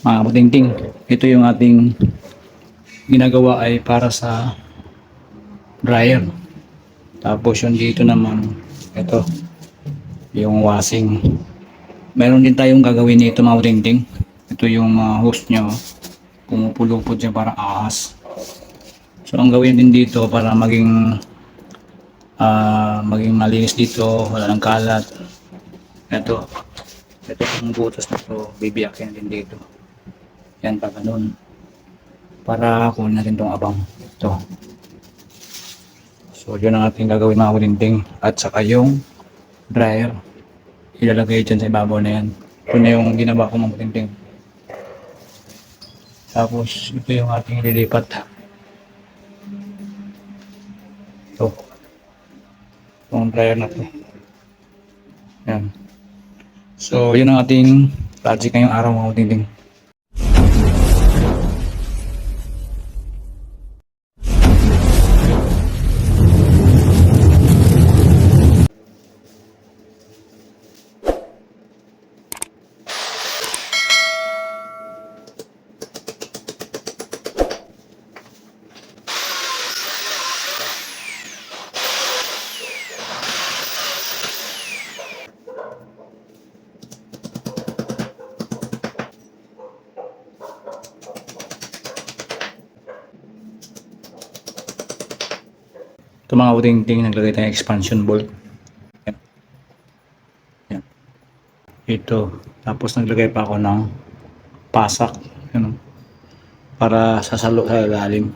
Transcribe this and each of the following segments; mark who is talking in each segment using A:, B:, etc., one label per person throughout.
A: Mga katingting, ito yung ating ginagawa ay para sa dryer. Tapos yung dito naman, ito, yung washing. Meron din tayong gagawin nito mga katingting. Ito yung hose niya, oh. Pumupulupot siya para ahas. So ang gawin din dito para maging malinis dito, wala nang kalat. Ito yung butas na to, bibiyakin din dito. Yan pa ganun. Para kunin natin tong abang. Ito. So yun ang ating gagawin mga kulinting. At saka yung dryer. Ilalagay dyan sa ibabaw na yan. Ito na yung ginawa ko mga kulinting. Tapos ito yung ating ililipat. Ito. Itong dryer na to. Yan. So yun ang ating project ngayong araw mga kulinting. Ito mga kutingting, naglagay tayong expansion bolt. Yan. Yan. Ito. Tapos naglagay pa ako ng pasak. Yan. Para sasalo sa ilalim.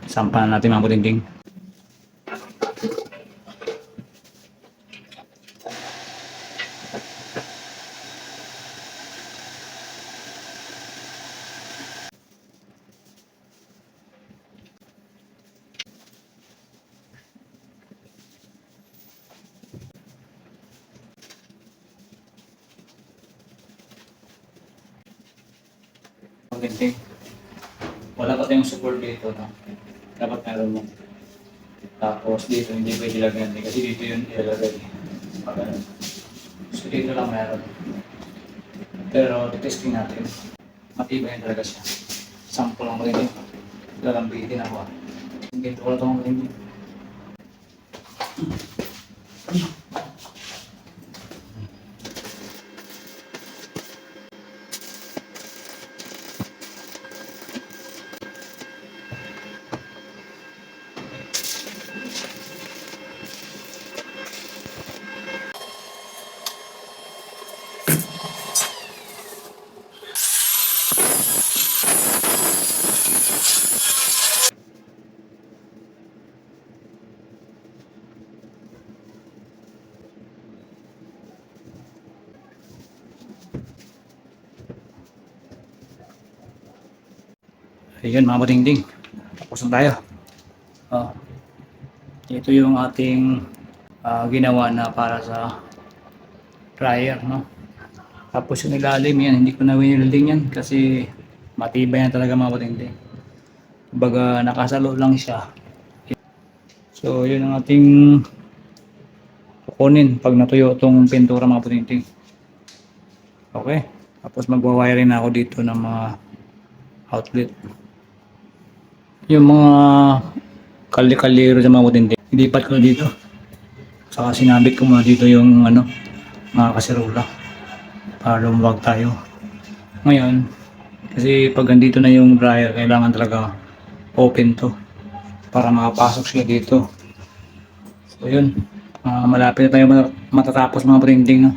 A: Sampahan natin mga kutingting. Kutingting. Wala pa tayong support dito. No? Dapat meron mo. Tapos dito hindi pwede ilagyan kasi dito yun ilalagay. So dito lang meron. Pero testing natin. Matibay talaga siya. Sample lang ko din. Lalambitin ako. Hindi ko lang itong hindi. Ayun mga matingting. Tapos na tayo. Ito yung ating ginawa na para sa dryer, no? Tapos yung ilalim yan, hindi ko na winilding yan kasi matibay na talaga mga matingting. Kumbaga nakasalo lang siya. So yun ang ating kukunin pag natuyo itong pintura mga matingting. Okay. Tapos magwa-wiring na ako dito ng mga outlet. Yung mga kali-kaliro sa mga kutintin, ilipat ko dito. Saka sinabit ko muna dito yung mga kaserola para lumawag tayo. Ngayon, kasi pag andito na yung dryer, kailangan talaga open to para makapasok siya dito. So yun, malapit na tayo matatapos mga printing. No?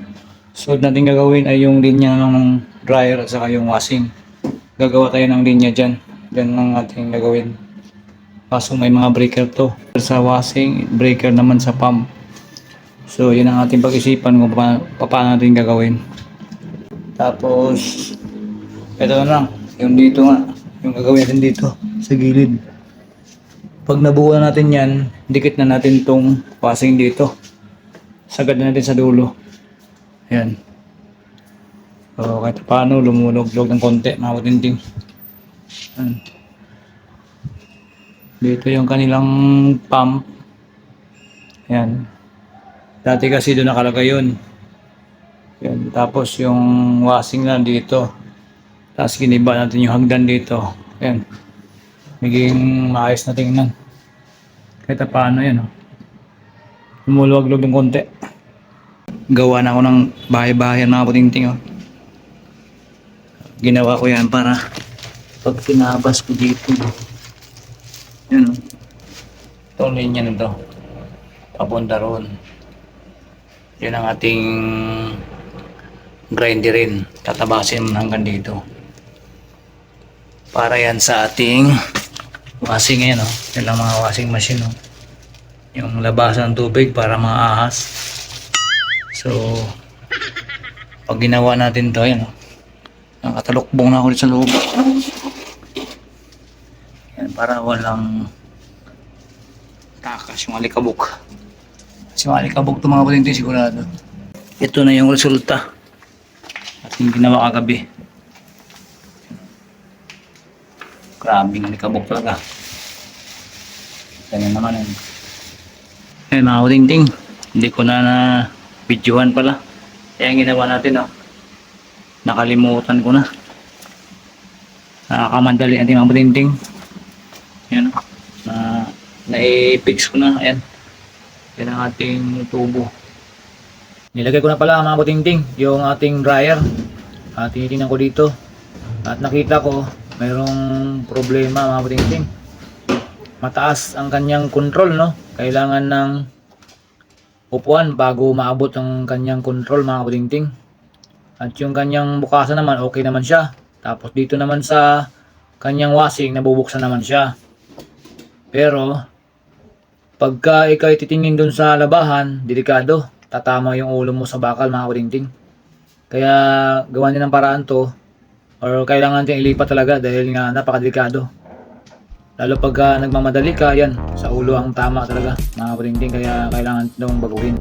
A: So natin gagawin ay yung linya ng dryer at saka yung washing. Gagawa tayo ng linya dyan. Yan ang ating gagawin. Kaso may mga breaker to. Sa washing, breaker naman sa pump. So yun ang ating pag-isipan kung paano natin gagawin. Tapos, ito na lang. Yung dito nga. Yung gagawin natin dito. Sa gilid. Pag nabuo na natin yan, dikit na natin tong washing dito. Sagad na natin sa dulo. Ayan. So kahit paano, lumulog-log ng konti. Mga kutinting. Dito yung kanilang pump. Ayan. Dati kasi doon nakalagay yun. Ayan. Tapos yung washing na dito. Tapos giniba natin yung hagdan dito. Ayan. Naging maayos na tingnan. Kahit paano yan. Oh. Lumuluwag-luwag ng konti. Gawa na ako ng bahay-bahay mga puting-ting. Oh. Ginawa ko yan para pag tinabas ko dito. Yun. Oh. Itong linya na ito. Papunta roon. Yun ang ating grinderin. Tatabasin hanggang dito. Para yan sa ating washing ngayon. Oh. Yan lang mga washing machine. Oh. Yung labasan ng tubig para mga ahas. So, pag ginawa natin to, yan. Oh. Nakatalukbong na ako dito sa loob. Yan, para walang takas yung alikabok. Kasi yung alikabok ito mga puting sigurado. Ito na yung resulta. Ating ginawa kagabi. Grabing alikabok talaga. Ganyan naman yun. Eh mga puting hindi ko na videohan pala. Kaya ang ginawa natin oh. Nakalimutan ko na. Nakakamandali natin mga puting. Yan oh. Na-fix ko na. Ayan. Yan ang ating tubo. Nilagay ko na pala mga puting yung ating dryer. At tinitingnan ko dito. At nakita ko mayroong problema mga puting. Mataas ang kanyang control no. Kailangan ng upuan bago maabot ang kanyang control mga puting. At yung kanyang bukasan naman okay naman siya. Tapos dito naman sa kanyang washing nabubuksan naman siya. Pero pagka ikaw titingin dun sa labahan, delikado. Tatama yung ulo mo sa bakal mga puting. Kaya gawan din ng paraan to or kailangan natin ilipat talaga dahil nga napakadelikado. Lalo pagka nagmamadali ka, yan, sa ulo ang tama talaga mga puting. Kaya kailangan itong baguhin.